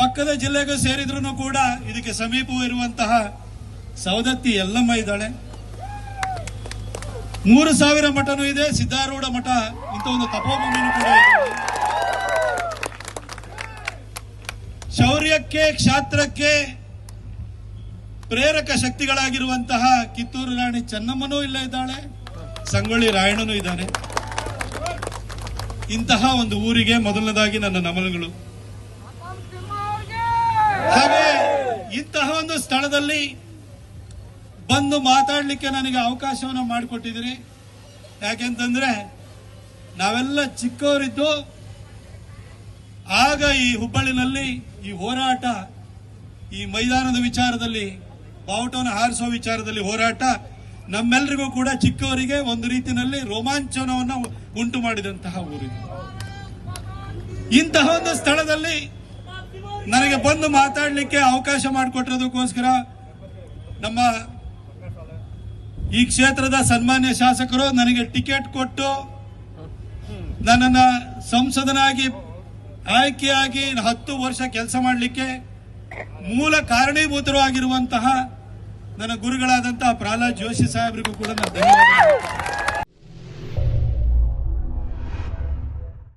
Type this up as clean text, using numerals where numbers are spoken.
ಪಕ್ಕದ ಜಿಲ್ಲೆಗೂ ಸೇರಿದ್ರು ಕೂಡ ಇದಕ್ಕೆ ಸಮೀಪವೂ ಇರುವಂತಹ ಸವದತ್ತಿ ಯಲ್ಲಮ್ಮ ಇದ್ದಾಳೆ. 3000 ಮಠನೂ ಇದೆ. ಸಿದ್ಧಾರೂಢ ಮಠ ಇಂಥ ಒಂದು ತಪೋಭೂಮಿನೂ ಕೂಡ ಇದೆ. ಶೌರ್ಯಕ್ಕೆ ಕ್ಷಾತ್ರಕ್ಕೆ ಪ್ರೇರಕ ಶಕ್ತಿಗಳಾಗಿರುವಂತಹ ಕಿತ್ತೂರು ರಾಣಿ ಚೆನ್ನಮ್ಮನೂ ಇಲ್ಲ ಇದ್ದಾಳೆ, ಸಂಗೊಳ್ಳಿ ರಾಯಣ್ಣನೂ ಇದ್ದಾನೆ. ಇಂತಹ ಒಂದು ಊರಿಗೆ ಮೊದಲನೇದಾಗಿ ನನ್ನ ನಮನಗಳು. ಹಾಗೆ ಇಂತಹ ಒಂದು ಸ್ಥಳದಲ್ಲಿ ಬಂದು ಮಾತಾಡಲಿಕ್ಕೆ ನನಗೆ ಅವಕಾಶವನ್ನು ಮಾಡಿಕೊಟ್ಟಿದ್ದೀರಿ. ಯಾಕೆಂತಂದ್ರೆ ನಾವೆಲ್ಲ ಚಿಕ್ಕವರಿದ್ದು ಆಗ ಈ ಹುಬ್ಬಳ್ಳಿನಲ್ಲಿ ಈ ಹೋರಾಟ, ಈ ಮೈದಾನದ ವಿಚಾರದಲ್ಲಿ, ಬಾವುಟವನ್ನು ಹಾರಿಸುವ ವಿಚಾರದಲ್ಲಿ ಹೋರಾಟ ನಮ್ಮೆಲ್ಲರಿಗೂ ಕೂಡ ಚಿಕ್ಕವರಿಗೆ ಒಂದು ರೀತಿಯಲ್ಲಿ ರೋಮಾಂಚನವನ್ನು ಉಂಟು ಮಾಡಿದಂತಹ ಊರಿದು. ಇಂತಹ ಒಂದು ಸ್ಥಳದಲ್ಲಿ ನನಗೆ ಬಂದು ಮಾತಾಡಲಿಕ್ಕೆ ಅವಕಾಶ ಮಾಡಿಕೊಟ್ಟಿರೋದಕ್ಕೋಸ್ಕರ ನಮ್ಮ ಈ ಕ್ಷೇತ್ರದ ಸನ್ಮಾನ್ಯ ಶಾಸಕರು ನನಗೆ ಟಿಕೆಟ್ ಕೊಟ್ಟು ನನ್ನನ್ನು ಸಂಸದನಾಗಿ ಆಯ್ಕೆಯಾಗಿ 10 ವರ್ಷ ಕೆಲಸ ಮಾಡಲಿಕ್ಕೆ ಮೂಲ ಕಾರಣೀಭೂತರು ಆಗಿರುವಂತಹ ನನ್ನ ಗುರುಗಳಾದಂತಹ ಪ್ರಹ್ಲಾದ್ ಜೋಶಿ ಸಾಹೇಬರಿಗೂ ಕೂಡ ನಾನು ಧನ್ಯವಾದ.